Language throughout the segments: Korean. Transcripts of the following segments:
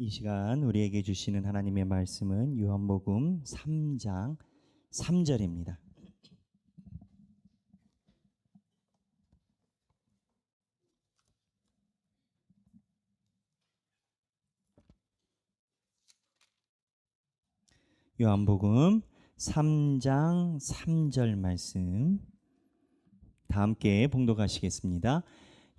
이 시간 우리에게 주시는 하나님의 말씀은 요한복음 3장 3절입니다. 요한복음 3장 3절 말씀 다 함께 봉독하시겠습니다.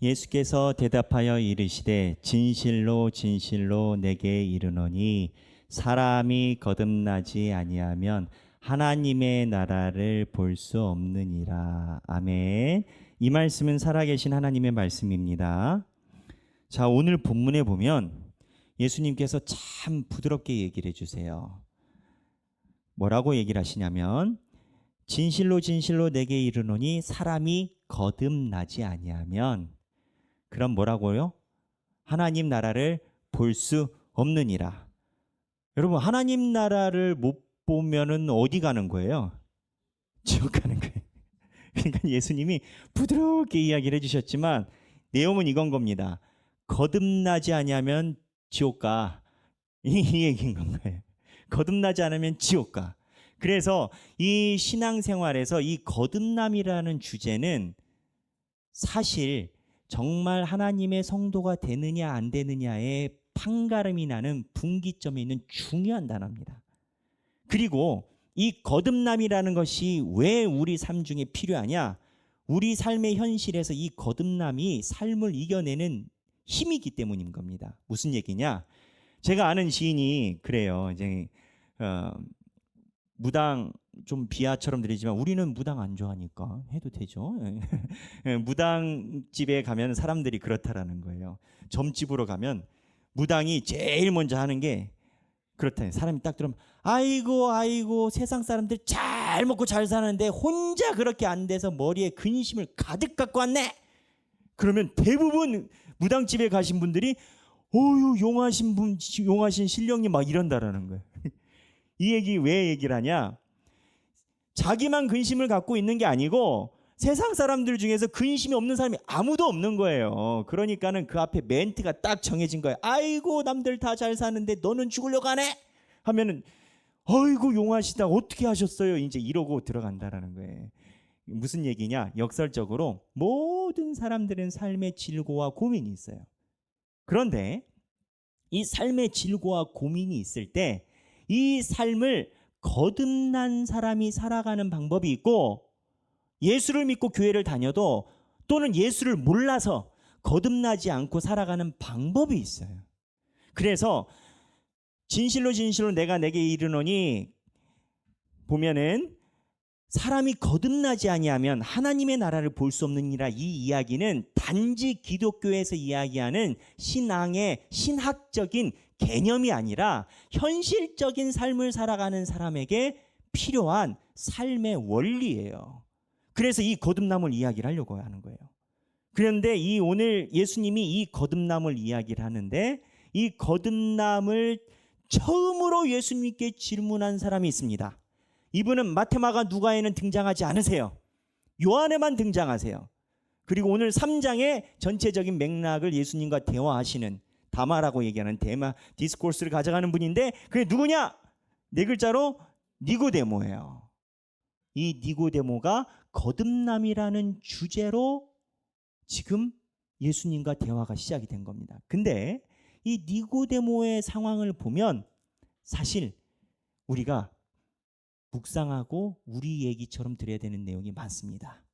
예수께서 대답하여 이르시되 진실로 진실로 내게 이르노니 사람이 거듭나지 아니하면 하나님의 나라를 볼 수 없느니라. 아멘. 이 말씀은 살아계신 하나님의 말씀입니다. 자, 오늘 본문에 보면 예수님께서 참 부드럽게 얘기를 해주세요. 뭐라고 얘기를 하시냐면 진실로 진실로 내게 이르노니 사람이 거듭나지 아니하면 그럼 뭐라고요? 하나님 나라를 볼 수 없느니라. 여러분, 하나님 나라를 못 보면은 어디 가는 거예요? 지옥 가는 거예요. 그러니까 예수님이 부드럽게 이야기를 해주셨지만 내용은 이건 겁니다. 거듭나지 아니하면 지옥 가. 이 얘기인 건가요? 거듭나지 않으면 지옥 가. 그래서 이 신앙생활에서 이 거듭남이라는 주제는 사실 정말 하나님의 성도가 되느냐 안 되느냐의 판가름이 나는 분기점에 있는 중요한 단어입니다. 그리고 이 거듭남이라는 것이 왜 우리 삶 중에 필요하냐? 우리 삶의 현실에서 이 거듭남이 삶을 이겨내는 힘이기 때문인 겁니다. 무슨 얘기냐? 제가 아는 시인이 그래요. 이제 무당 좀 비하처럼 들리지만 우리는 무당 안 좋아하니까 해도 되죠. 무당집에 가면 사람들이 그렇다라는 거예요. 점집으로 가면 무당이 제일 먼저 하는 게 그렇다. 사람이 딱 들으면 아이고 세상 사람들 잘 먹고 잘 사는데 혼자 그렇게 안 돼서 머리에 근심을 가득 갖고 왔네. 그러면 대부분 무당집에 가신 분들이 어유 용하신 신령님 막 이런다라는 거예요. 이 얘기 왜 얘기를 하냐? 자기만 근심을 갖고 있는 게 아니고 세상 사람들 중에서 근심이 없는 사람이 아무도 없는 거예요. 그러니까는 그 앞에 멘트가 딱 정해진 거예요. 아이고 남들 다 잘 사는데 너는 죽으려고 하네? 하면은 어이구 용하시다 어떻게 하셨어요? 이제 이러고 들어간다라는 거예요. 무슨 얘기냐? 역설적으로 모든 사람들은 삶의 질고와 고민이 있어요. 그런데 이 삶의 질고와 고민이 있을 때 이 삶을 거듭난 사람이 살아가는 방법이 있고 예수를 믿고 교회를 다녀도 또는 예수를 몰라서 거듭나지 않고 살아가는 방법이 있어요. 그래서 진실로 진실로 내가 내게 이르노니 보면은 사람이 거듭나지 아니하면 하나님의 나라를 볼 수 없느니라. 이 이야기는 단지 기독교에서 이야기하는 신앙의 신학적인 개념이 아니라 현실적인 삶을 살아가는 사람에게 필요한 삶의 원리예요. 그래서 이 거듭남을 이야기를 하려고 하는 거예요. 그런데 오늘 예수님이 이 거듭남을 이야기를 하는데 이 거듭남을 처음으로 예수님께 질문한 사람이 있습니다. 이분은 마테마가 누가에는 등장하지 않으세요. 요한에만 등장하세요. 그리고 오늘 3장의 전체적인 맥락을 예수님과 대화하시는 다마라고 얘기하는 대마 디스코스를 가져가는 분인데 그게 누구냐? 네 글자로 니고데모예요. 이 니고데모가 거듭남이라는 주제로 지금 예수님과 대화가 시작이 된 겁니다. 근데 이 니고데모의 상황을 보면 사실 우리가 묵상하고 우리 얘기처럼 들어야 되는 내용이 많습니다.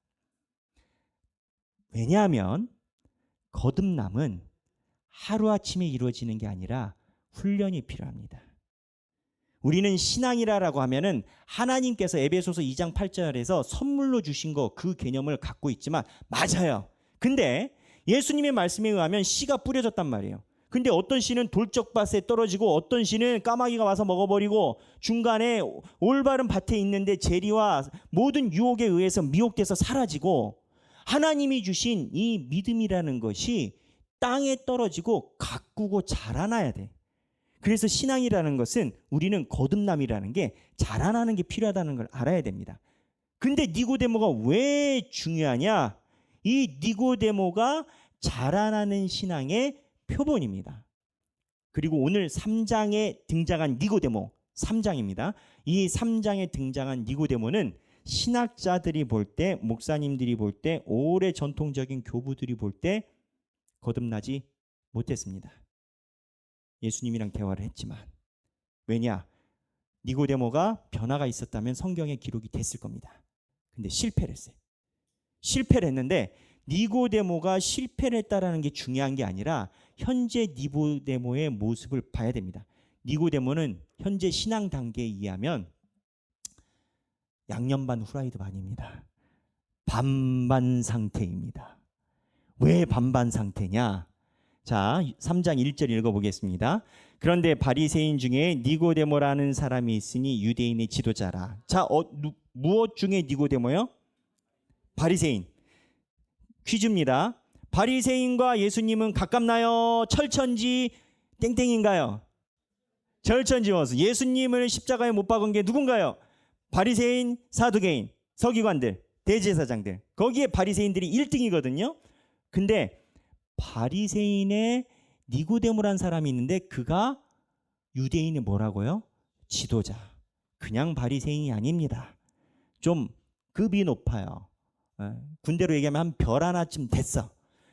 왜냐하면 거듭남은 하루아침에 이루어지는 게 아니라 훈련이 필요합니다. 우리는 신앙이라고 하면은 하나님께서 에베소서 2장 8절에서 선물로 주신 거 그 개념을 갖고 있지만 맞아요. 근데 예수님의 말씀에 의하면 씨가 뿌려졌단 말이에요. 근데 어떤 씨는 돌적밭에 떨어지고 어떤 씨는 까마귀가 와서 먹어버리고 중간에 올바른 밭에 있는데 재리와 모든 유혹에 의해서 미혹돼서 사라지고 하나님이 주신 이 믿음이라는 것이 땅에 떨어지고 가꾸고 자라나야 돼. 그래서 신앙이라는 것은 우리는 거듭남이라는 게 자라나는 게 필요하다는 걸 알아야 됩니다. 근데 니고데모가 왜 중요하냐? 이 니고데모가 자라나는 신앙의 표본입니다. 그리고 오늘 3장에 등장한 니고데모, 3장입니다. 이 3장에 등장한 니고데모는 신학자들이 볼 때, 목사님들이 볼 때, 오래 전통적인 교부들이 볼 때 거듭나지 못했습니다. 예수님이랑 대화를 했지만. 왜냐? 니고데모가 변화가 있었다면 성경에 기록이 됐을 겁니다. 근데 실패를 했어요. 실패를 했는데 니고데모가 실패를 했다라는 게 중요한 게 아니라 현재 니고데모의 모습을 봐야 됩니다. 니고데모는 현재 신앙 단계에 의하면 양념 반 후라이드 반입니다. 반반 상태입니다. 왜 반반 상태냐? 자, 3장 1절 읽어보겠습니다. 그런데 바리새인 중에 니고데모라는 사람이 있으니 유대인의 지도자라. 자, 무엇 중에 니고데모요? 바리새인. 퀴즈입니다. 바리새인과 예수님은 가깝나요? 철천지 땡땡인가요? 절천지워서. 예수님을 십자가에 못 박은 게 누군가요? 바리새인, 사두개인, 서기관들, 대제사장들. 거기에 바리새인들이 1등이거든요. 근데 바리새인의 니고데모라는 사람이 있는데 그가 유대인의 뭐라고요? 지도자. 그냥 바리새인이 아닙니다. 좀 급이 높아요. 군대로 얘기하면 한 별 하나쯤 됐어.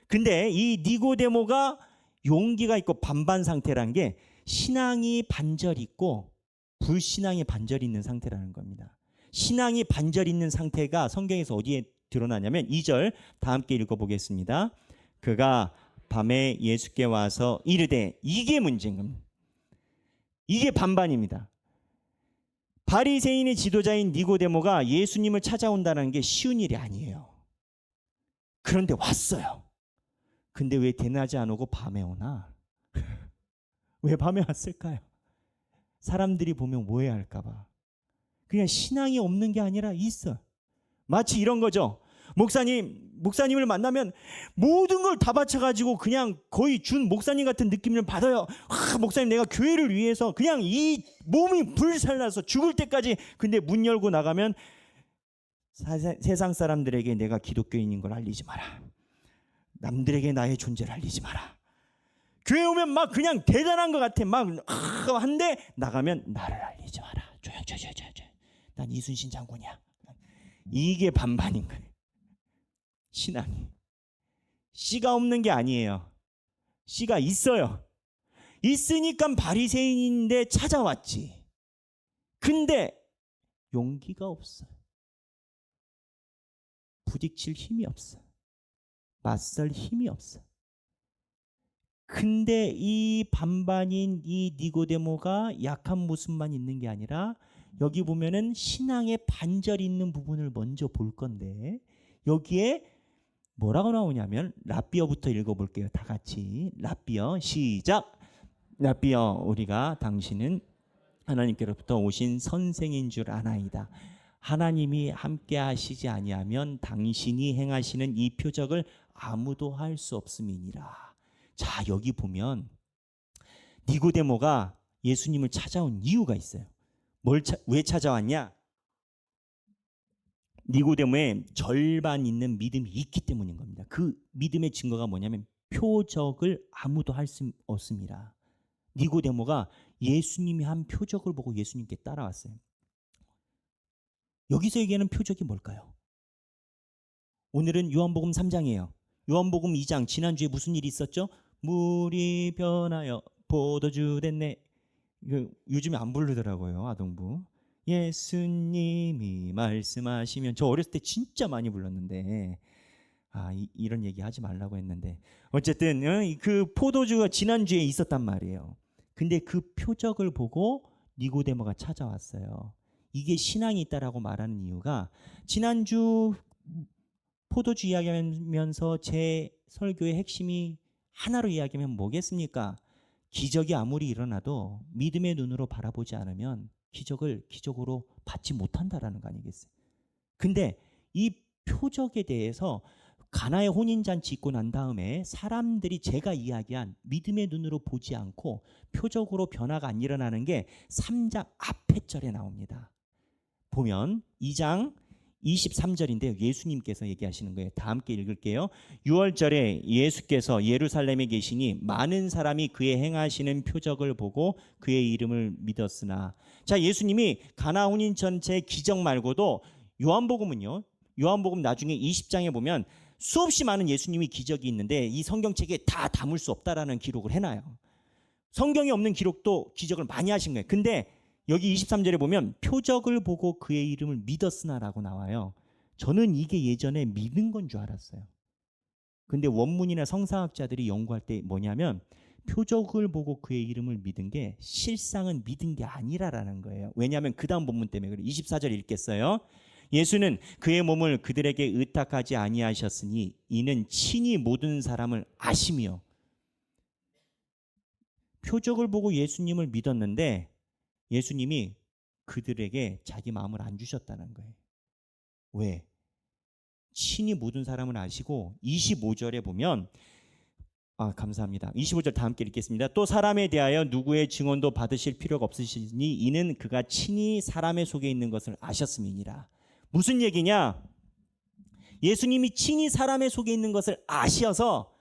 근데 이 니고데모가 용기가 있고 반반 상태라는 게 신앙이 반절 있고 불신앙이 반절 있는 상태라는 겁니다. 신앙이 반절 있는 상태가 성경에서 어디에 드러나냐면 2절 다 함께 읽어보겠습니다. 그가 밤에 예수께 와서 이르되, 이게 문제인 겁니다. 이게 반반입니다. 바리새인의 지도자인 니고데모가 예수님을 찾아온다는 게 쉬운 일이 아니에요. 그런데 왔어요. 근데 왜 대낮에 안 오고 밤에 오나? 왜 밤에 왔을까요? 사람들이 보면 오해할까 봐. 그냥 신앙이 없는 게 아니라 있어. 마치 이런 거죠. 목사님을 만나면 모든 걸 다 바쳐가지고 그냥 거의 준 목사님 같은 느낌을 받아요. 목사님, 내가 교회를 위해서 그냥 이 몸이 불살라서 죽을 때까지. 근데 문 열고 나가면 세상 사람들에게 내가 기독교인인 걸 알리지 마라. 남들에게 나의 존재를 알리지 마라. 교회 오면 막 그냥 대단한 것 같아. 막 한데 나가면 나를 알리지 마라. 조용. 난 이순신 장군이야. 이게 반반인 거예요. 신앙이. 씨가 없는 게 아니에요. 씨가 있어요. 있으니까 바리새인인데 찾아왔지. 근데 용기가 없어. 부딪힐 힘이 없어. 맞설 힘이 없어. 근데 이 반반인 이 니고데모가 약한 모습만 있는 게 아니라 여기 보면은 신앙의 반절이 있는 부분을 먼저 볼 건데 여기에 뭐라고 나오냐면 랍비어부터 읽어볼게요. 다 같이 랍비어 시작. 랍비어, 우리가 당신은 하나님께로부터 오신 선생인 줄 아나이다. 하나님이 함께 하시지 아니하면 당신이 행하시는 이 표적을 아무도 할 수 없음이니라. 자, 여기 보면 니고데모가 예수님을 찾아온 이유가 있어요. 왜 찾아왔냐? 니고데모에 절반 있는 믿음이 있기 때문인 겁니다. 그 믿음의 증거가 뭐냐면 표적을 아무도 할 수 없습니다. 니고데모가 예수님이 한 표적을 보고 예수님께 따라왔어요. 여기서 얘기하는 표적이 뭘까요? 오늘은 요한복음 3장이에요. 요한복음 2장, 지난주에 무슨 일이 있었죠? 물이 변하여 포도주 됐네. 요즘에 안 부르더라고요, 아동부. 예수님이 말씀하시면. 저 어렸을 때 진짜 많이 불렀는데 이런 얘기 하지 말라고 했는데 어쨌든 그 포도주가 지난주에 있었단 말이에요. 근데 그 표적을 보고 니고데모가 찾아왔어요. 이게 신앙이 있다라고 말하는 이유가 지난주 포도주 이야기하면서 제 설교의 핵심이 하나로 이야기하면 뭐겠습니까? 기적이 아무리 일어나도 믿음의 눈으로 바라보지 않으면 기적을 기적으로 받지 못한다라는 거 아니겠어요? 근데 이 표적에 대해서 가나의 혼인잔치 있고 난 다음에 사람들이 제가 이야기한 믿음의 눈으로 보지 않고 표적으로 변화가 안 일어나는 게 3장 앞에 절에 나옵니다. 보면 2장 23절인데요. 예수님께서 얘기하시는 거예요. 다 함께 읽을게요. 6월절에 예수께서 예루살렘에 계시니 많은 사람이 그의 행하시는 표적을 보고 그의 이름을 믿었으나. 자, 예수님이 가나 혼인 전체의 기적 말고도 요한복음은요. 요한복음 나중에 20장에 보면 수없이 많은 예수님이 기적이 있는데 이 성경책에 다 담을 수 없다라는 기록을 해놔요. 성경에 없는 기록도 기적을 많이 하신 거예요. 근데 여기 23절에 보면 표적을 보고 그의 이름을 믿었으나라고 나와요. 저는 이게 예전에 믿은 건 줄 알았어요. 근데 원문이나 성사학자들이 연구할 때 뭐냐면 표적을 보고 그의 이름을 믿은 게 실상은 믿은 게 아니라라는 거예요. 왜냐하면 그 다음 본문 때문에 그래요. 24절 읽겠어요. 예수는 그의 몸을 그들에게 의탁하지 아니하셨으니 이는 친히 모든 사람을 아시며. 표적을 보고 예수님을 믿었는데 예수님이 그들에게 자기 마음을 안 주셨다는 거예요. 왜? 친히 모든 사람을 아시고 25절에 보면 감사합니다. 25절 다 함께 읽겠습니다. 또 사람에 대하여 누구의 증언도 받으실 필요가 없으시니 이는 그가 친히 사람의 속에 있는 것을 아셨음이니라. 무슨 얘기냐? 예수님이 친히 사람의 속에 있는 것을 아셔서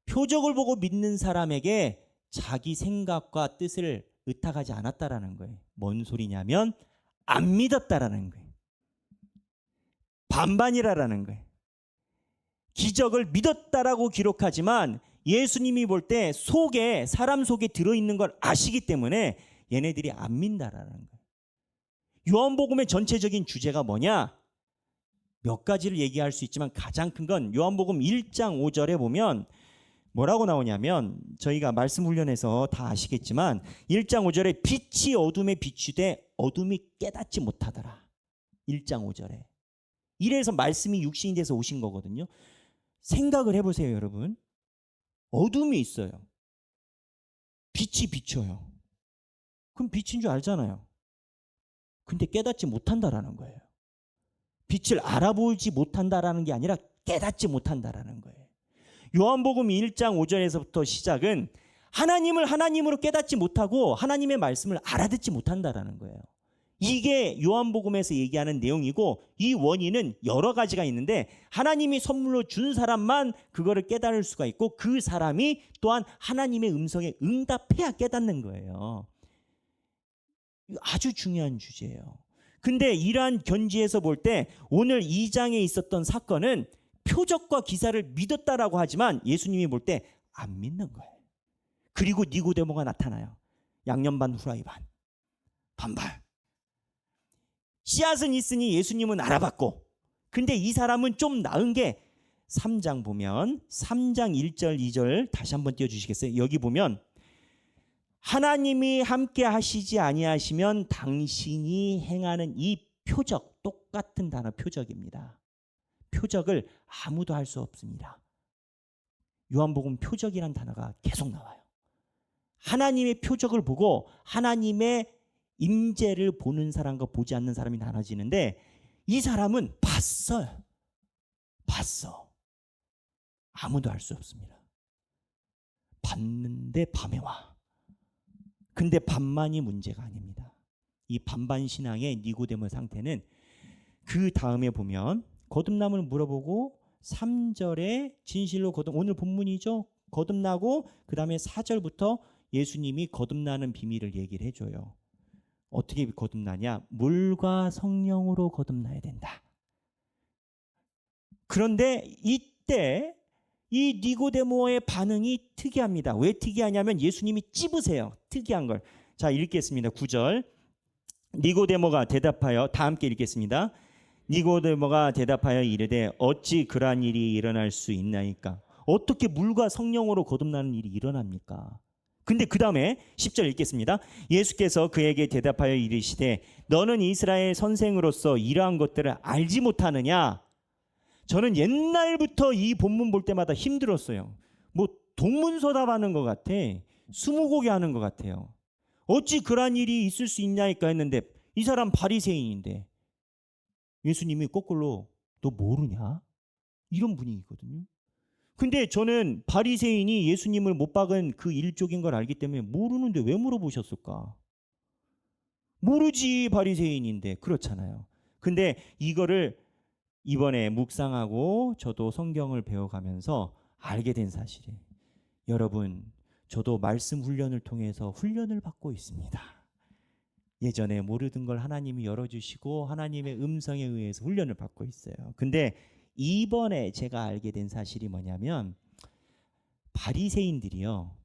표적을 보고 믿는 사람에게 자기 생각과 뜻을 의탁하지 않았다라는 거예요. 뭔 소리냐면 안 믿었다라는 거예요. 반반이라는 거예요. 기적을 믿었다라고 기록하지만 예수님이 볼 때 속에 사람 속에 들어있는 걸 아시기 때문에 얘네들이 안 믿는다라는 거예요. 요한복음의 전체적인 주제가 뭐냐? 몇 가지를 얘기할 수 있지만 가장 큰 건 요한복음 1장 5절에 보면 뭐라고 나오냐면 저희가 말씀 훈련해서 다 아시겠지만 1장 5절에 빛이 어둠에 비추되 어둠이 깨닫지 못하더라. 1장 5절에. 이래서 말씀이 육신이 돼서 오신 거거든요. 생각을 해보세요, 여러분. 어둠이 있어요. 빛이 비춰요. 그럼 빛인 줄 알잖아요. 근데 깨닫지 못한다라는 거예요. 빛을 알아보지 못한다라는 게 아니라 깨닫지 못한다라는 거예요. 요한복음 1장 5절에서부터 시작은 하나님을 하나님으로 깨닫지 못하고 하나님의 말씀을 알아듣지 못한다라는 거예요. 이게 요한복음에서 얘기하는 내용이고 이 원인은 여러 가지가 있는데 하나님이 선물로 준 사람만 그거를 깨달을 수가 있고 그 사람이 또한 하나님의 음성에 응답해야 깨닫는 거예요. 아주 중요한 주제예요. 근데 이러한 견지에서 볼 때 오늘 2장에 있었던 사건은 표적과 기사를 믿었다라고 하지만 예수님이 볼 때 안 믿는 거예요. 그리고 니고데모가 나타나요. 양념 반 후라이 반. 반발. 씨앗은 있으니 예수님은 알아봤고 근데 이 사람은 좀 나은 게 3장 보면 3장 1절 2절 다시 한번 띄워주시겠어요? 여기 보면 하나님이 함께 하시지 아니하시면 당신이 행하는 이 표적, 똑같은 단어 표적입니다. 표적을 아무도 할 수 없습니다. 요한복음 표적이라는 단어가 계속 나와요. 하나님의 표적을 보고 하나님의 임재를 보는 사람과 보지 않는 사람이 나눠지는데 이 사람은 봤어요. 봤어. 아무도 할 수 없습니다. 봤는데 밤에 와. 근데 반만이 문제가 아닙니다. 이 반반 신앙의 니고데모 상태는 그 다음에 보면 거듭남을 물어보고 3절에 진실로 오늘 본문이죠. 거듭나고 그 다음에 4절부터 예수님이 거듭나는 비밀을 얘기를 해줘요. 어떻게 거듭나냐? 물과 성령으로 거듭나야 된다. 그런데 이때 이 니고데모의 반응이 특이합니다. 왜 특이하냐면 예수님이 찝으세요. 특이한 걸. 자, 읽겠습니다. 9절. 니고데모가 대답하여 다 함께 읽겠습니다. 니고데모가 대답하여 이르되 어찌 그러한 일이 일어날 수 있나이까? 어떻게 물과 성령으로 거듭나는 일이 일어납니까? 근데 그 다음에 10절 읽겠습니다. 예수께서 그에게 대답하여 이르시되 너는 이스라엘 선생으로서 이러한 것들을 알지 못하느냐? 저는 옛날부터 이 본문 볼 때마다 힘들었어요. 뭐 동문서답하는 것 같아. 스무고개 하는 것 같아요. 어찌 그러한 일이 있을 수 있냐니까 했는데 이 사람 바리새인인데 예수님이 거꾸로 너 모르냐? 이런 분위기거든요. 근데 저는 바리새인이 예수님을 못 박은 그 일족인 걸 알기 때문에 모르는데 왜 물어보셨을까? 모르지 바리새인인데 그렇잖아요. 근데 이거를 이번에 묵상하고 저도 성경을 배워가면서 알게 된 사실이에요. 여러분, 저도 말씀 훈련을 통해서 훈련을 받고 있습니다. 예전에 모르던 걸 하나님이 열어주시고 하나님의 음성에 의해서 훈련을 받고 있어요. 근데 이번에 제가 알게 된 사실이 뭐냐면 바리새인들이요,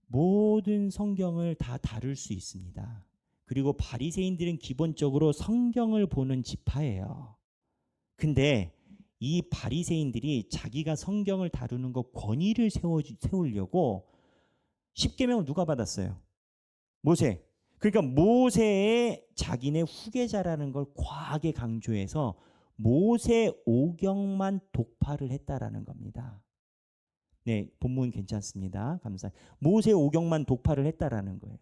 모든 성경을 다 다룰 수 있습니다. 그리고 바리새인들은 기본적으로 성경을 보는 지파예요. 근데 이 바리새인들이 자기가 성경을 다루는 거 권위를 세우려고 십계명을 누가 받았어요? 모세. 그러니까 모세의 자기네 후계자라는 걸 과하게 강조해서 모세 오경만 독파를 했다라는 겁니다. 네, 본문 괜찮습니다. 감사합니다. 모세 오경만 독파를 했다라는 거예요.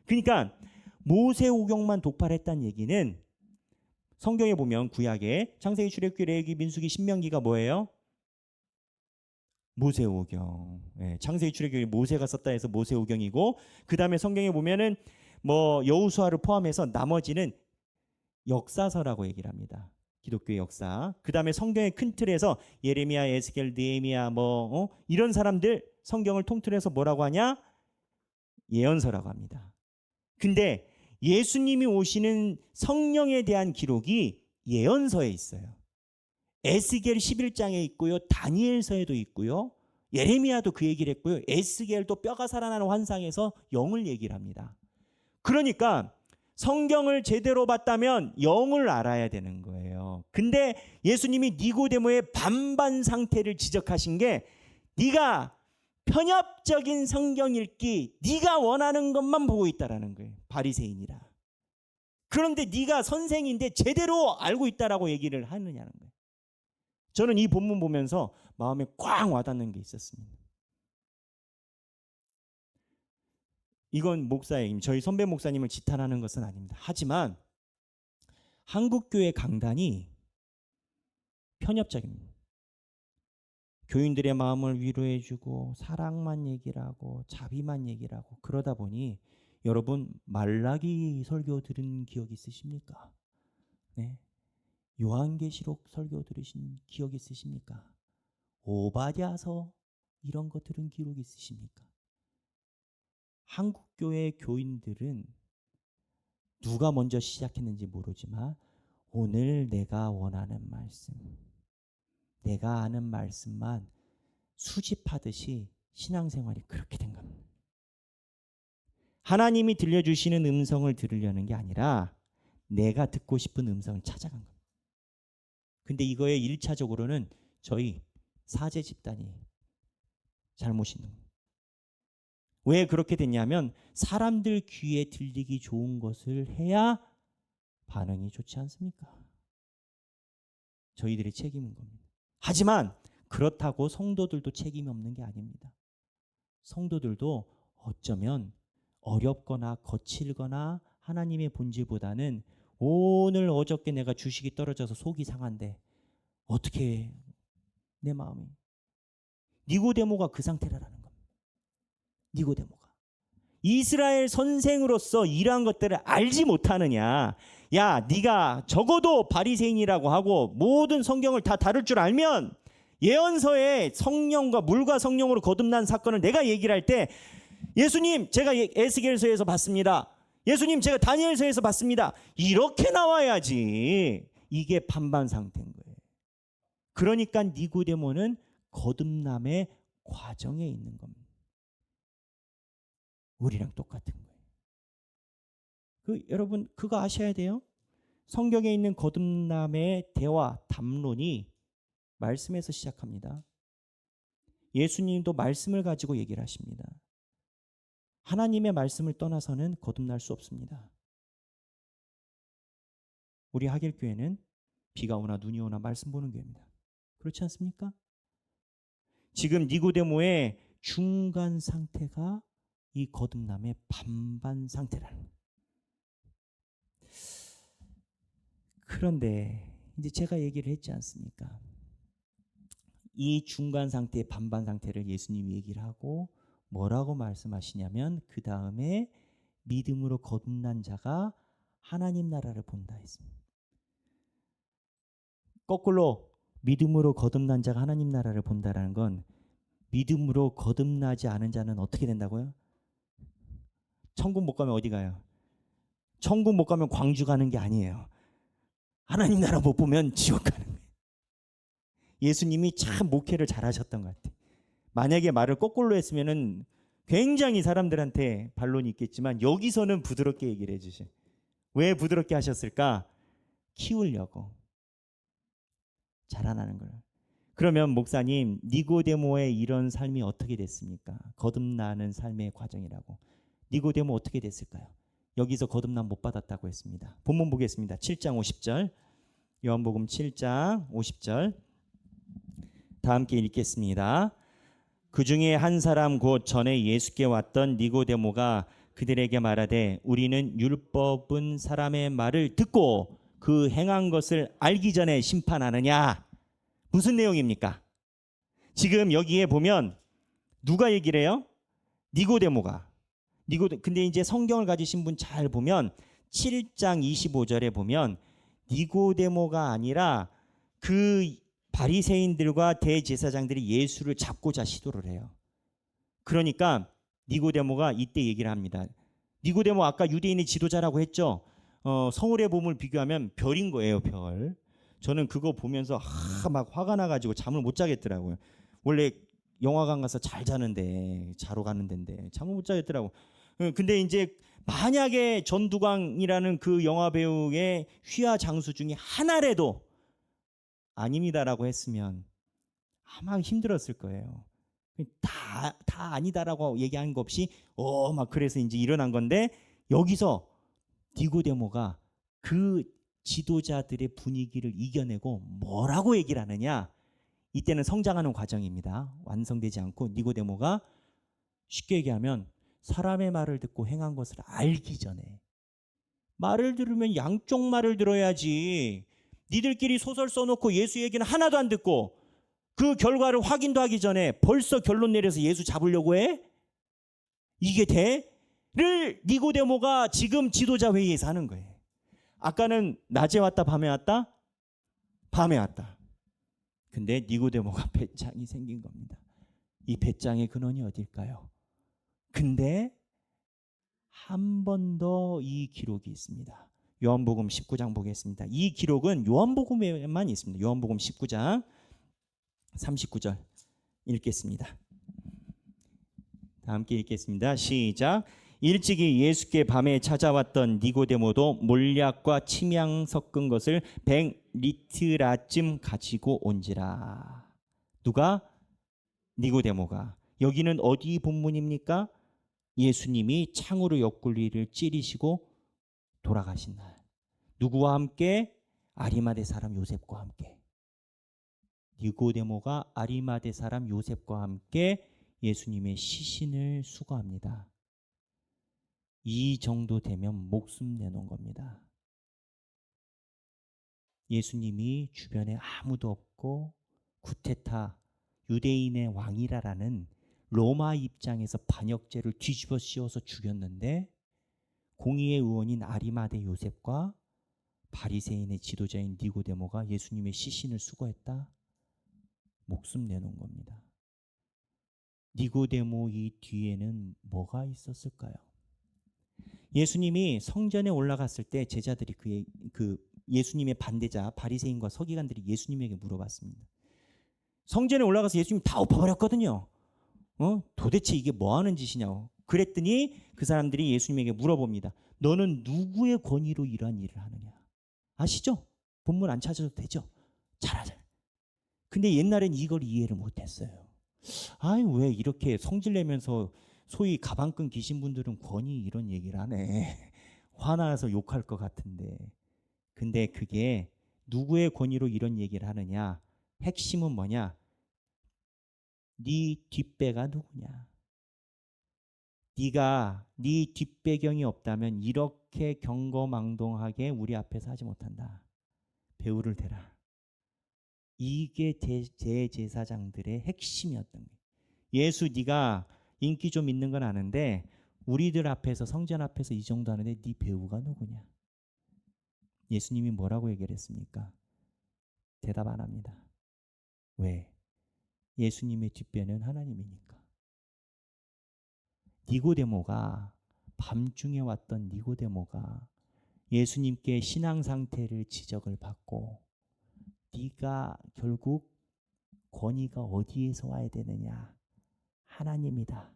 그러니까 모세 오경만 독파를 했다는 얘기는 성경에 보면 구약에 창세기, 출애굽기, 레위기, 민수기, 신명기가 뭐예요? 모세오경. 예, 창세기, 출애굽기 모세가 썼다 해서 모세오경이고, 그 다음에 성경에 보면은 뭐 여호수아를 포함해서 나머지는 역사서라고 얘기를 합니다. 기독교의 역사. 그 다음에 성경의 큰 틀에서 예레미야, 에스겔, 느헤미야 이런 사람들 성경을 통틀어서 뭐라고 하냐? 예언서라고 합니다. 근데 예수님이 오시는 성령에 대한 기록이 예언서에 있어요. 에스겔 11장에 있고요. 다니엘서에도 있고요. 예레미야도 그 얘기를 했고요. 에스겔도 뼈가 살아나는 환상에서 영을 얘기를 합니다. 그러니까 성경을 제대로 봤다면 영을 알아야 되는 거예요. 근데 예수님이 니고데모의 반반 상태를 지적하신 게, 네가 편협적인 성경 읽기, 네가 원하는 것만 보고 있다라는 거예요. 바리새인이라. 그런데 네가 선생인데 제대로 알고 있다라고 얘기를 하느냐는 거예요. 저는 이 본문 보면서 마음에 꽉 와닿는 게 있었습니다. 이건 목사님, 저희 선배 목사님을 지탄하는 것은 아닙니다. 하지만 한국교회 강단이 편협적입니다. 교인들의 마음을 위로해주고 사랑만 얘기를 하고 자비만 얘기를 하고, 그러다 보니 여러분 말라기 설교 들은 기억 있으십니까? 네. 요한계시록 설교 들으신 기억 있으십니까? 오바댜서 이런 거 들은 기록 있으십니까? 한국교회 교인들은 누가 먼저 시작했는지 모르지만 오늘 내가 원하는 말씀, 내가 아는 말씀만 수집하듯이 신앙생활이 그렇게 된 겁니다. 하나님이 들려주시는 음성을 들으려는 게 아니라 내가 듣고 싶은 음성을 찾아간 겁니다. 근데 이거에 1차적으로는 저희 사제 집단이 잘못 있는 겁니다. 왜 그렇게 됐냐면 사람들 귀에 들리기 좋은 것을 해야 반응이 좋지 않습니까? 저희들의 책임인 겁니다. 하지만 그렇다고 성도들도 책임이 없는 게 아닙니다. 성도들도 어쩌면 어렵거나 거칠거나 하나님의 본질보다는 오늘 어저께 내가 주식이 떨어져서 속이 상한데 어떻게 내 마음이, 니고데모가 그 상태라는 겁니다. 니고데모가 이스라엘 선생으로서 이러한 것들을 알지 못하느냐. 야, 네가 적어도 바리새인이라고 하고 모든 성경을 다 다룰 줄 알면 예언서에 성령과 물과 성령으로 거듭난 사건을 내가 얘기를 할 때, 예수님 제가 에스겔서에서 봤습니다, 예수님 제가 다니엘서에서 봤습니다, 이렇게 나와야지. 이게 반반 상태인 거예요. 그러니까 니고데모는 거듭남의 과정에 있는 겁니다. 우리랑 똑같은 거예요. 여러분 그거 아셔야 돼요. 성경에 있는 거듭남의 대화, 담론이 말씀에서 시작합니다. 예수님도 말씀을 가지고 얘기를 하십니다. 하나님의 말씀을 떠나서는 거듭날 수 없습니다. 우리 하길교회는 비가 오나 눈이 오나 말씀 보는 교회입니다. 그렇지 않습니까? 지금 니고데모의 중간 상태가 이 거듭남의 반반 상태라는 거예요. 그런데 이제 제가 얘기를 했지 않습니까? 이 중간 상태, 반반 상태를 예수님이 얘기를 하고 뭐라고 말씀하시냐면, 그 다음에 믿음으로 거듭난 자가 하나님 나라를 본다 했습니다. 거꾸로 믿음으로 거듭난 자가 하나님 나라를 본다라는 건 믿음으로 거듭나지 않은 자는 어떻게 된다고요? 천국 못 가면 어디 가요? 천국 못 가면 광주 가는 게 아니에요. 하나님 나라 못 보면 지옥 가는 거예요. 예수님이 참 목회를 잘하셨던 것 같아요. 만약에 말을 거꾸로 했으면은 굉장히 사람들한테 반론이 있겠지만 여기서는 부드럽게 얘기를 해주셔요. 왜 부드럽게 하셨을까? 키우려고. 자라나는 거예요. 그러면 목사님, 니고데모의 이런 삶이 어떻게 됐습니까? 거듭나는 삶의 과정이라고. 니고데모 어떻게 됐을까요? 여기서 거듭남 못 받았다고 했습니다. 본문 보겠습니다. 7장 50절. 요한복음 7장 50절. 다 함께 읽겠습니다. 그 중에 한 사람 곧 전에 예수께 왔던 니고데모가 그들에게 말하되 우리는 율법은 사람의 말을 듣고 그 행한 것을 알기 전에 심판하느냐? 무슨 내용입니까? 지금 여기에 보면 누가 얘기를 해요? 니고데모가. 근데 이제 성경을 가지신 분 잘 보면 7장 25절에 보면 니고데모가 아니라 그 바리새인들과 대제사장들이 예수를 잡고자 시도를 해요. 그러니까 니고데모가 이때 얘기를 합니다. 니고데모 아까 유대인의 지도자라고 했죠. 서울의 봄을 비교하면 별인 거예요, 별. 저는 그거 보면서 막 화가 나가지고 잠을 못 자겠더라고요. 원래 영화관 가서 잘 자는데, 자러 가는 데인데 잠을 못 자겠더라고. 근데 이제 만약에 전두광이라는 그 영화 배우의 휘하 장수 중에 하나라도 아닙니다라고 했으면 아마 힘들었을 거예요. 다 아니다라고 얘기한 거 없이 막 그래서 이제 일어난 건데 여기서 니고데모가 그 지도자들의 분위기를 이겨내고 뭐라고 얘기를 하느냐? 이때는 성장하는 과정입니다. 완성되지 않고 니고데모가 쉽게 얘기하면 사람의 말을 듣고 행한 것을 알기 전에 말을 들으면 양쪽 말을 들어야지. 니들끼리 소설 써놓고 예수 얘기는 하나도 안 듣고 그 결과를 확인도 하기 전에 벌써 결론 내려서 예수 잡으려고 해? 이게 돼? 를 니고데모가 지금 지도자 회의에서 하는 거예요. 아까는 낮에 왔다 밤에 왔다? 밤에 왔다. 근데 니고데모가 배짱이 생긴 겁니다. 이 배짱의 근원이 어딜까요? 근데 한 번 더 이 기록이 있습니다. 요한복음 19장 보겠습니다. 이 기록은 요한복음에만 있습니다. 요한복음 19장 39절 읽겠습니다. 다 함께 읽겠습니다. 시작. 일찍이 예수께 밤에 찾아왔던 니고데모도 몰약과 침향 섞은 것을 100리트라쯤 가지고 온지라. 누가? 니고데모가. 여기는 어디 본문입니까? 예수님이 창으로 옆구리를 찌르시고 돌아가신 날. 누구와 함께? 아리마대 사람 요셉과 함께. 니고데모가 아리마대 사람 요셉과 함께 예수님의 시신을 수거합니다. 이 정도 되면 목숨 내놓은 겁니다. 예수님이 주변에 아무도 없고 구테타, 유대인의 왕이라라는 로마 입장에서 반역죄를 뒤집어 씌워서 죽였는데 공의의 의원인 아리마대 요셉과 바리새인의 지도자인 니고데모가 예수님의 시신을 수거했다? 목숨 내놓은 겁니다. 니고데모 이 뒤에는 뭐가 있었을까요? 예수님이 성전에 올라갔을 때 제자들이 그 예수님의 반대자 바리새인과 서기관들이 예수님에게 물어봤습니다. 성전에 올라가서 예수님 다 엎어버렸거든요. 도대체 이게 뭐 하는 짓이냐고. 그랬더니 그 사람들이 예수님에게 물어봅니다. 너는 누구의 권위로 이러한 일을 하느냐? 아시죠? 본문 안 찾아도 되죠? 잘 알아요. 근데 옛날엔 이걸 이해를 못했어요. 아이 왜 이렇게 성질내면서 소위 가방끈 기신 분들은 권위 이런 얘기를 하네. 화나서 욕할 것 같은데. 근데 그게 누구의 권위로 이런 얘기를 하느냐? 핵심은 뭐냐? 네 뒷배가 누구냐? 네가 네 뒷배경이 없다면 이렇게 경거망동하게 우리 앞에서 하지 못한다. 배우를 대라. 이게 대제사장들의 핵심이었던 거예요. 예수 네가 인기 좀 있는 건 아는데 우리들 앞에서 성전 앞에서 이 정도 하는데 네 배우가 누구냐? 예수님이 뭐라고 얘기를 했습니까? 대답 안 합니다. 왜? 예수님의 뒷배는 하나님이니까. 니고데모가, 밤중에 왔던 니고데모가 예수님께 신앙 상태를 지적을 받고, 네가 결국 권위가 어디에서 와야 되느냐? 하나님이다.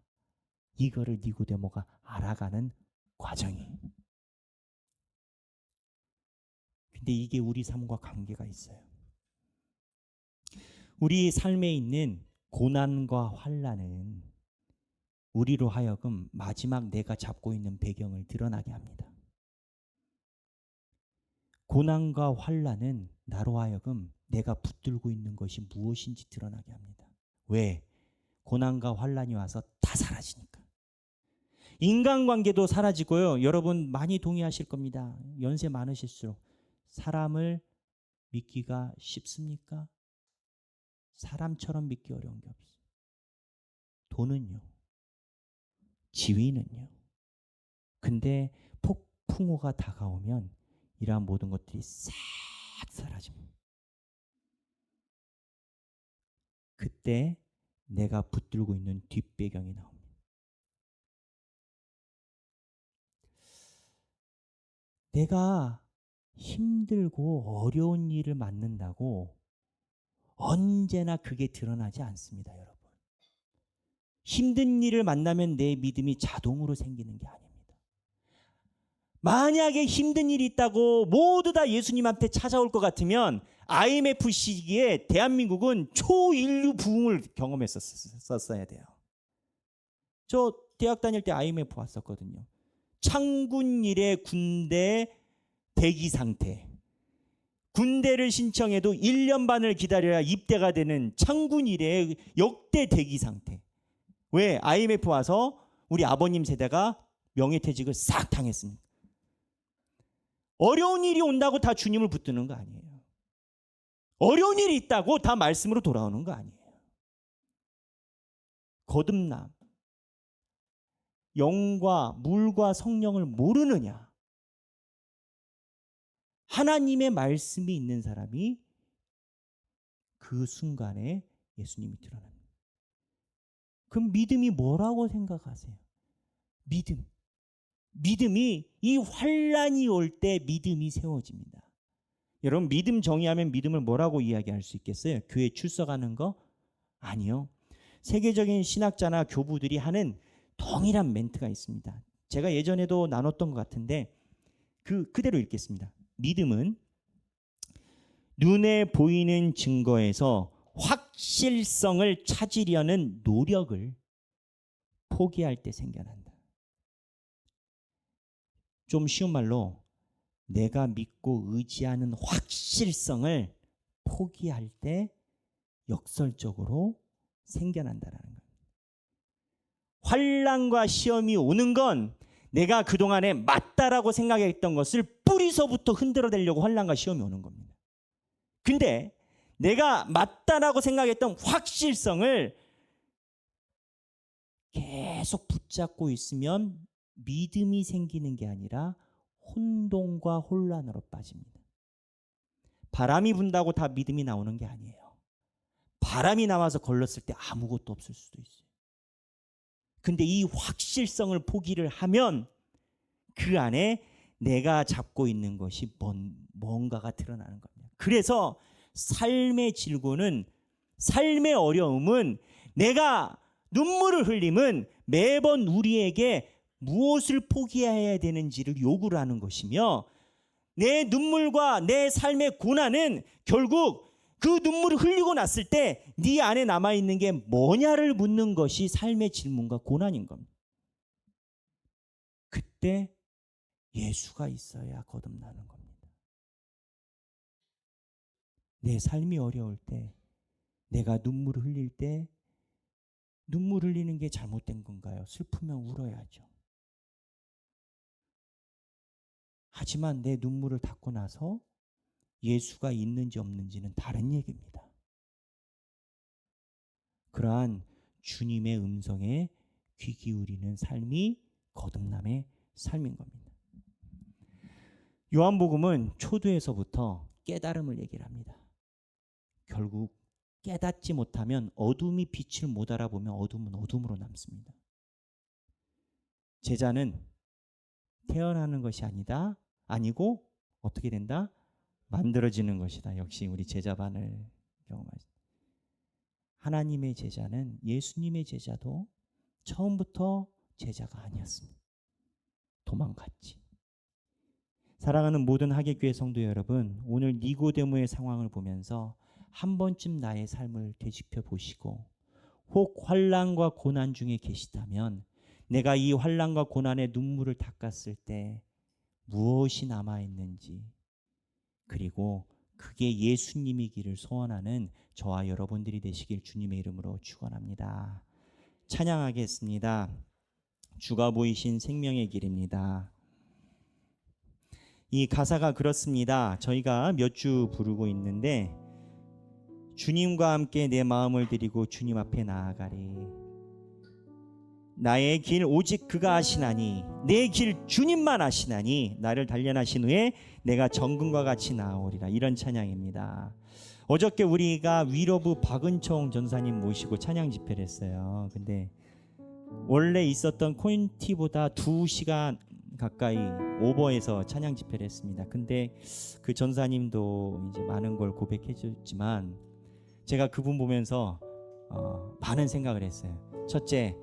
이거를 니고데모가 알아가는 과정이. 근데 이게 우리 삶과 관계가 있어요. 우리 삶에 있는 고난과 환난은 우리로 하여금 마지막 내가 잡고 있는 배경을 드러나게 합니다. 고난과 환난은 나로 하여금 내가 붙들고 있는 것이 무엇인지 드러나게 합니다. 왜? 고난과 환난이 와서 다 사라지니까. 인간관계도 사라지고요. 여러분 많이 동의하실 겁니다. 연세 많으실수록 사람을 믿기가 쉽습니까? 사람처럼 믿기 어려운 게 없어요. 돈은요. 지위는요. 근데 폭풍우가 다가오면 이러한 모든 것들이 싹 사라집니다. 그때 내가 붙들고 있는 뒷배경이 나옵니다. 내가 힘들고 어려운 일을 만난다고 언제나 그게 드러나지 않습니다, 여러분. 힘든 일을 만나면 내 믿음이 자동으로 생기는 게 아닙니다. 만약에 힘든 일이 있다고 모두 다 예수님한테 찾아올 것 같으면 IMF 시기에 대한민국은 초인류 부흥을 경험했었어야 돼요. 저 대학 다닐 때 IMF 왔었거든요. 창군 이래 군대 대기 상태. 군대를 신청해도 1년 반을 기다려야 입대가 되는 창군 이래 역대 대기 상태. 왜? IMF 와서 우리 아버님 세대가 명예퇴직을 싹 당했습니다. 어려운 일이 온다고 다 주님을 붙드는 거 아니에요. 어려운 일이 있다고 다 말씀으로 돌아오는 거 아니에요. 거듭남. 영과 물과 성령을 모르느냐? 하나님의 말씀이 있는 사람이 그 순간에 예수님이 드러납니다. 그럼 믿음이 뭐라고 생각하세요? 믿음이 이 환난이 올 때 믿음이 세워집니다. 여러분 믿음 정의하면 믿음을 뭐라고 이야기할 수 있겠어요? 교회 출석하는 거? 아니요. 세계적인 신학자나 교부들이 하는 동일한 멘트가 있습니다. 제가 예전에도 나눴던 것 같은데 그대로 읽겠습니다. 믿음은 눈에 보이는 증거에서 확실성을 찾으려는 노력을 포기할 때 생겨난다. 좀 쉬운 말로 내가 믿고 의지하는 확실성을 포기할 때 역설적으로 생겨난다는 거예요. 환난과 시험이 오는 건 내가 그동안에 맞다라고 생각했던 것을 뿌리서부터 흔들어내려고 환난과 시험이 오는 겁니다. 근데 내가 맞다라고 생각했던 확실성을 계속 붙잡고 있으면 믿음이 생기는 게 아니라 혼돈과 혼란으로 빠집니다. 바람이 분다고 다 믿음이 나오는 게 아니에요. 바람이 나와서 걸렀을 때 아무것도 없을 수도 있어요. 근데 이 확실성을 포기를 하면 그 안에 내가 잡고 있는 것이 뭔가가 드러나는 겁니다. 그래서 삶의 질고는, 삶의 어려움은, 내가 눈물을 흘림은 매번 우리에게 무엇을 포기해야 되는지를 요구를 하는 것이며, 내 눈물과 내 삶의 고난은 결국 그 눈물을 흘리고 났을 때 네 안에 남아있는 게 뭐냐를 묻는 것이 삶의 질문과 고난인 겁니다. 그때 예수가 있어야 거듭나는 겁니다. 내 삶이 어려울 때, 내가 눈물을 흘릴 때, 눈물 흘리는 게 잘못된 건가요? 슬프면 울어야죠. 하지만 내 눈물을 닦고 나서 예수가 있는지 없는지는 다른 얘기입니다. 그러한 주님의 음성에 귀 기울이는 삶이 거듭남의 삶인 겁니다. 요한복음은 초두에서부터 깨달음을 얘기를 합니다. 결국 깨닫지 못하면, 어둠이 빛을 못 알아보면 어둠은 어둠으로 남습니다. 제자는 태어나는 것이 아니고 어떻게 된다? 만들어지는 것이다. 역시 우리 제자반을 경험하죠. 하나님의 제자는, 예수님의 제자도 처음부터 제자가 아니었습니다. 도망갔지. 사랑하는 모든 하객교회 성도 여러분, 오늘 니고데모의 상황을 보면서 한 번쯤 나의 삶을 되짚여 보시고, 혹 환난과 고난 중에 계시다면 내가 이 환난과 고난의 눈물을 닦았을 때 무엇이 남아있는지, 그리고 그게 예수님이기를 소원하는 저와 여러분들이 되시길 주님의 이름으로 축원합니다. 찬양하겠습니다. 주가 보이신 생명의 길입니다. 이 가사가 그렇습니다. 저희가 몇 주 부르고 있는데, 주님과 함께 내 마음을 드리고 주님 앞에 나아가리. 나의 길 오직 그가 아시나니, 내 길 주님만 아시나니, 나를 단련하신 후에 내가 정금과 같이 나아오리라. 이런 찬양입니다. 어저께 우리가 위로부 박은총 전사님 모시고 찬양 집회를 했어요. 근데 원래 있었던 콘티보다 2시간 가까이 오버해서 찬양 집회를 했습니다. 근데 그 전사님도 이제 많은 걸 고백해 줬지만, 제가 그분 보면서 많은 생각을 했어요. 첫째,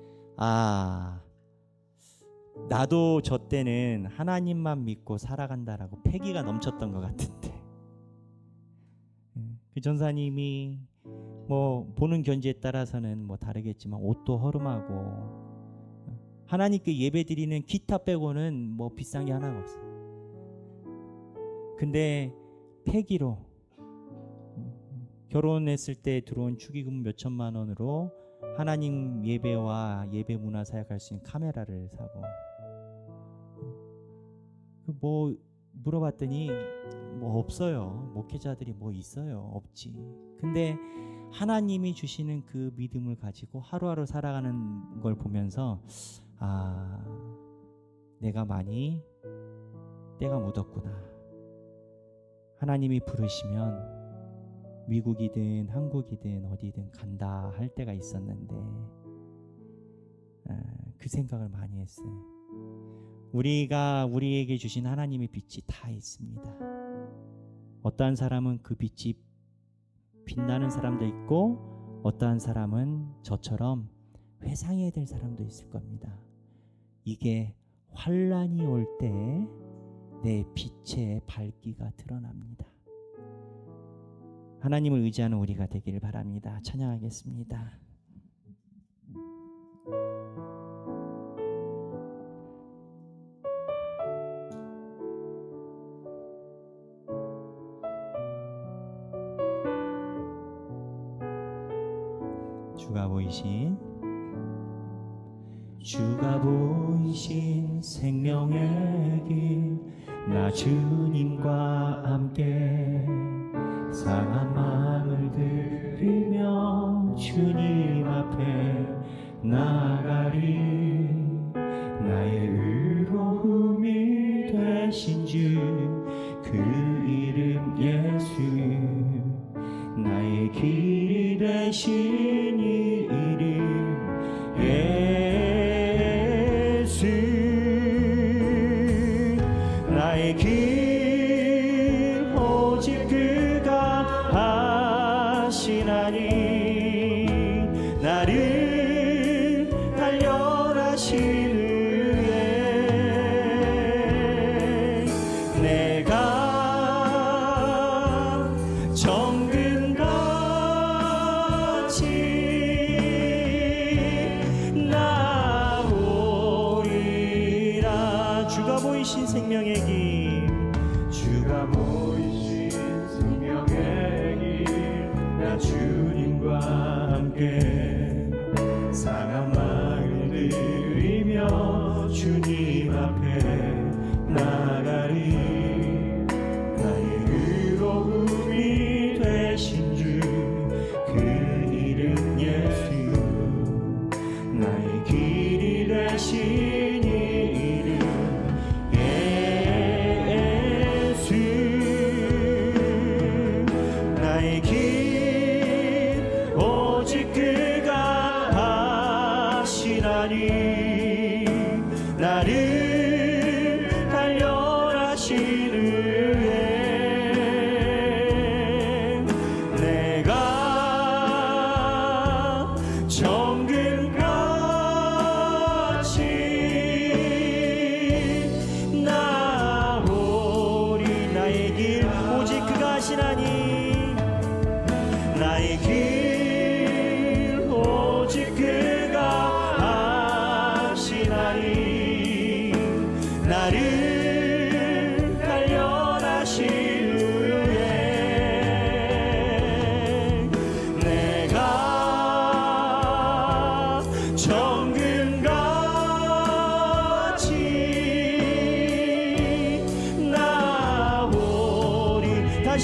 나도 저 때는 하나님만 믿고 살아간다라고 패기가 넘쳤던 것 같은데, 그 전사님이 뭐 보는 견지에 따라서는 뭐 다르겠지만 옷도 허름하고, 하나님께 예배드리는 기타 빼고는 뭐 비싼 게 하나가 없어요. 근데 패기로 결혼했을 때 들어온 축의금 몇 천만 원으로 하나님 예배와 예배 문화 사역할 수 있는 카메라를 사고, 뭐 물어봤더니 뭐 없어요. 목회자들이 뭐 있어요? 없지. 근데 하나님이 주시는 그 믿음을 가지고 하루하루 살아가는 걸 보면서, 내가 많이 때가 묻었구나. 하나님이 부르시면 미국이든 한국이든 어디든 간다 할 때가 있었는데, 그 생각을 많이 했어요. 우리가 우리에게 주신 하나님의 빛이 다 있습니다. 어떠한 사람은 그 빛이 빛나는 사람도 있고, 어떠한 사람은 저처럼 회상해야 될 사람도 있을 겁니다. 이게 환난이 올 때 내 빛의 밝기가 드러납니다. 하나님을 의지하는 우리가 되길 바랍니다. 찬양하겠습니다. 주가 보이신 생명의 길, 나 주님과 함께 상한 마음을 들이며 주님 앞에 나아가리. 나의 의로움이 되신 주 그 이름 예수, 나의 길이 되신 이 이름 예수, 나의 길 오직 그가 아시나니, 나를 단련하신 후에 내가 정금같이 나오리라. 주가 보이신 생명의 길, 주가 보이신 생명의 길, 나 주님과 함께 상한 마음을 들이며 주님 앞에 나가리. 나의 의로움이 되신 주 그 이름 예수, 나의 길이 되신 이 이름 예수, 나의 길 오직 그가 아시나니, 나를 단련하신 후에 내가 정금같이 나오리라. 주가 보이신 생명의 길, 나 주님과 함께 상한 마음을 들이며 주님 앞에 나가리. 나의 의로움이 되신 주 그 이름 예수, 나의 길이 되신 이 이름 예수, 나의 길 오직 그가 아시나니, 나를 단련하신 후에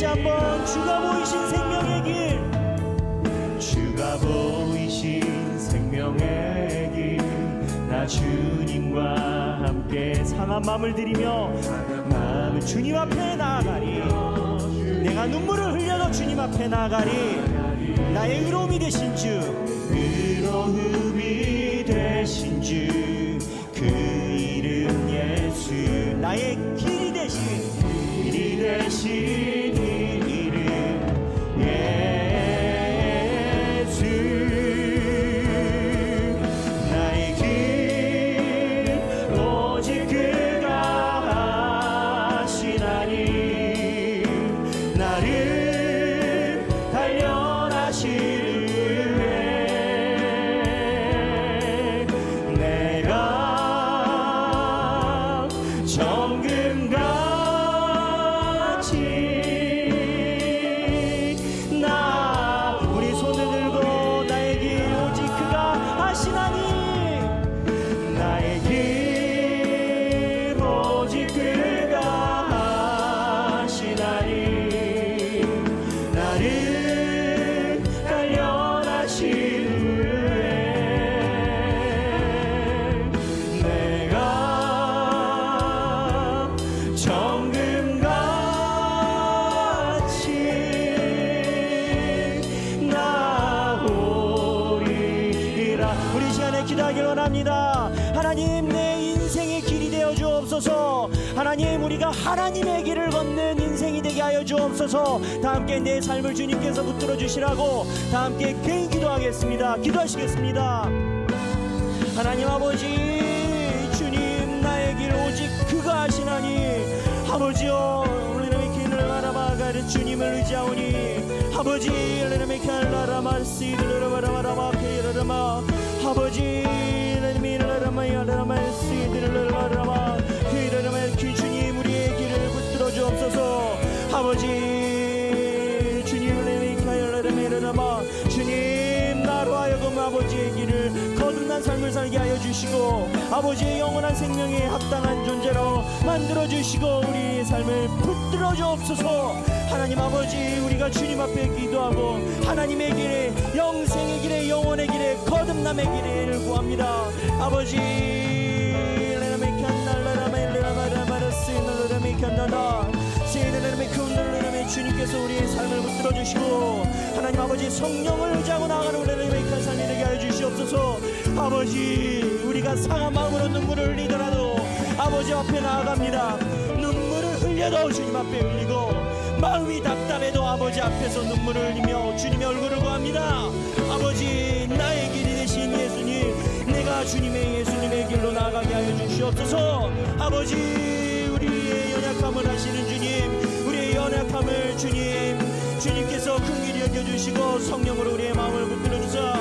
한번 주가 보이신 생명의 길, 주가 보이신 생명의 길, 나 주님과 함께 상한 마음을 들이며 마음을 주님 앞에 나아가리. 내가 눈물을 흘려도 주님 앞에 나아가리. 나의 의로움이 되신 주, 의로움이 되신 주, 그 이름 예수, 나의 길이 되신 길이 되신 이름 예수. 나의 길 오직 그가 하시나니, 나를 단련하시르네. 내가 정금같이 나 우리 손을 들고 나의 길 오직 그가 하시나니, 나의 길 오직 그가 하시나니, 나를 단련하시르네. 내가 정금같이 나오리라. 우리 시간에 기도하기 원합니다. 하나님, 내 인생의 길이 되어 주옵소서. 하나님, 우리가 하나님의 길을 걷는 인생이 되게 하여 주옵소서. 다 함께 내 삶을 주님께서 붙들어 주시라고 다 함께 개인 기도하겠습니다. 기도하시겠습니다. 하나님 아버지, 주님, 나의 길 오직 그가 하시나니, 아버지여, 우리는 길을 알아봐가는 주님을 의지하오니, 아버지, 우리는 길을 알아마시들을 알아봐라 케이르마, 아버지, 주님, 우리의 길을 붙들어 주옵소서. 아버지, 주님, 주님, 나로 하여금 아버지의 길을 거듭난 삶을 살게 하여 주시고, 아버지의 영원한 생명에 합당한 존재로 만들어 주시고, 우리의 삶을 붙들어 주옵소서. 하나님 아버지, 우리가 주님 앞에 기도하고 하나님의 길에, 영생의 길에, 영원의 길에, 거듭남의 길을 구합니다. 아버지, 주님께서 우리의 삶을 붙들어 주시고, 하나님 아버지, 성령을 의지하고 나아가는 우리의 행복한 삶이 되게 하여 주시옵소서. 아버지, 우리가 상한 마음으로 눈물을 흘리더라도 아버지 앞에 나아갑니다. 눈물을 흘려도 주님 앞에 흘리고, 마음이 답답해도 아버지 앞에서 눈물을 흘리며 주님의 얼굴을 구합니다. 아버지, 나의 길이 되신 예수님, 내가 주님의 예수님의 길로 나아가게 하여 주시옵소서. 아버지, 우리의 연약함을 하시는 주님, 우리의 연약함을 주님께서 긍휼히 여겨주시고 성령으로 우리의 마음을 붙들어 주사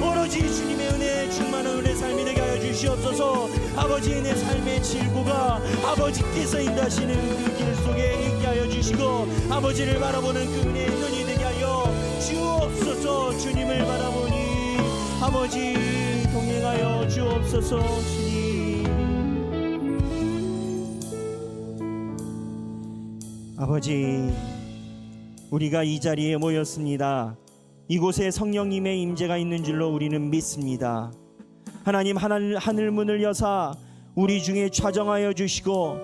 오로지 주님의 은혜에 충만한 은혜 삶이 되게 하여 주시옵소서. 아버지, 내 삶의 질고가 아버지께서 인도하시는 그 길 속에 있게 하여 주시고, 아버지를 바라보는 그 은혜의 눈이 되게 하여 주옵소서. 주님을 바라보니 아버지 동행하여 주옵소서. 주님, 아버지, 우리가 이 자리에 모였습니다. 이곳에 성령님의 임재가 있는 줄로 우리는 믿습니다. 하나님, 하늘 문을 여사 우리 중에 좌정하여 주시고,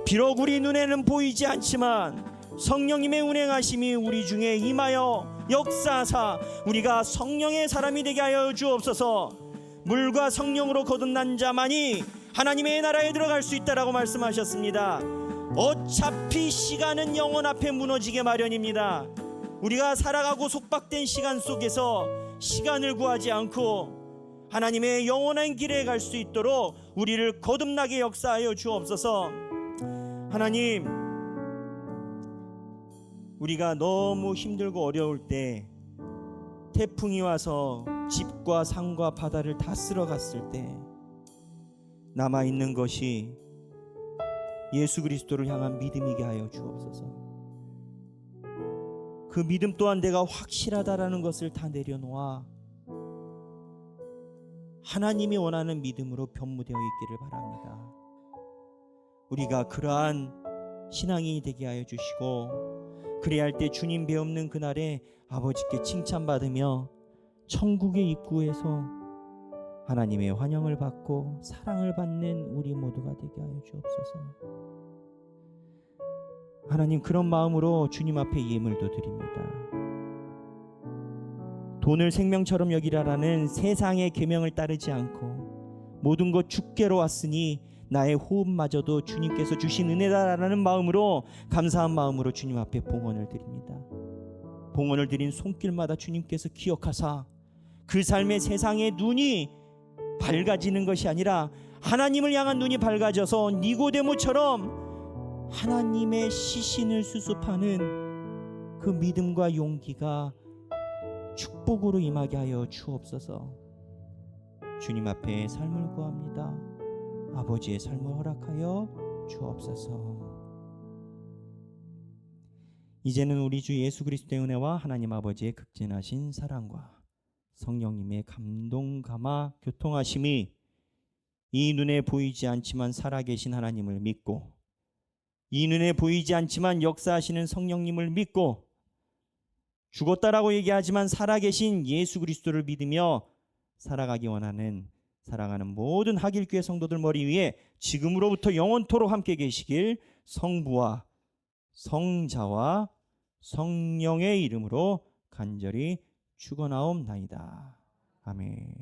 비록 우리 눈에는 보이지 않지만 성령님의 운행하심이 우리 중에 임하여 역사하사 우리가 성령의 사람이 되게 하여 주옵소서. 물과 성령으로 거듭난 자만이 하나님의 나라에 들어갈 수 있다라고 말씀하셨습니다. 어차피 시간은 영원 앞에 무너지게 마련입니다. 우리가 살아가고 속박된 시간 속에서 시간을 구하지 않고 하나님의 영원한 길에 갈 수 있도록 우리를 거듭나게 역사하여 주옵소서. 하나님, 우리가 너무 힘들고 어려울 때, 태풍이 와서 집과 산과 바다를 다 쓸어갔을 때 남아있는 것이 예수 그리스도를 향한 믿음이게 하여 주옵소서. 그 믿음 또한 내가 확실하다라는 것을 다 내려놓아 하나님이 원하는 믿음으로 변무되어 있기를 바랍니다. 우리가 그러한 신앙인이 되게 하여 주시고, 그래야 할 때 주님 배없는 그날에 아버지께 칭찬받으며 천국의 입구에서 하나님의 환영을 받고 사랑을 받는 우리 모두가 되게 하여 주옵소서. 하나님, 그런 마음으로 주님 앞에 예물도 드립니다. 돈을 생명처럼 여기라라는 세상의 계명을 따르지 않고 모든 것 주께로 왔으니 나의 호흡마저도 주님께서 주신 은혜다라는 마음으로, 감사한 마음으로 주님 앞에 봉헌을 드립니다. 봉헌을 드린 손길마다 주님께서 기억하사 그 삶의 세상의 눈이 밝아지는 것이 아니라 하나님을 향한 눈이 밝아져서 니고데모처럼 하나님의 시신을 수습하는 그 믿음과 용기가 축복으로 임하게 하여 주옵소서. 주님 앞에 삶을 구합니다. 아버지의 삶을 허락하여 주옵소서. 이제는 우리 주 예수 그리스도의 은혜와 하나님 아버지의 극진하신 사랑과 성령님의 감동 감화 교통하심이 이 눈에 보이지 않지만 살아계신 하나님을 믿고, 이 눈에 보이지 않지만 역사하시는 성령님을 믿고, 죽었다라고 얘기하지만 살아계신 예수 그리스도를 믿으며 살아가기 원하는 사랑하는 모든 하길교회 성도들 머리 위에 지금으로부터 영원토록 함께 계시길 성부와 성자와 성령의 이름으로 간절히 축원하옵나이다. 아멘.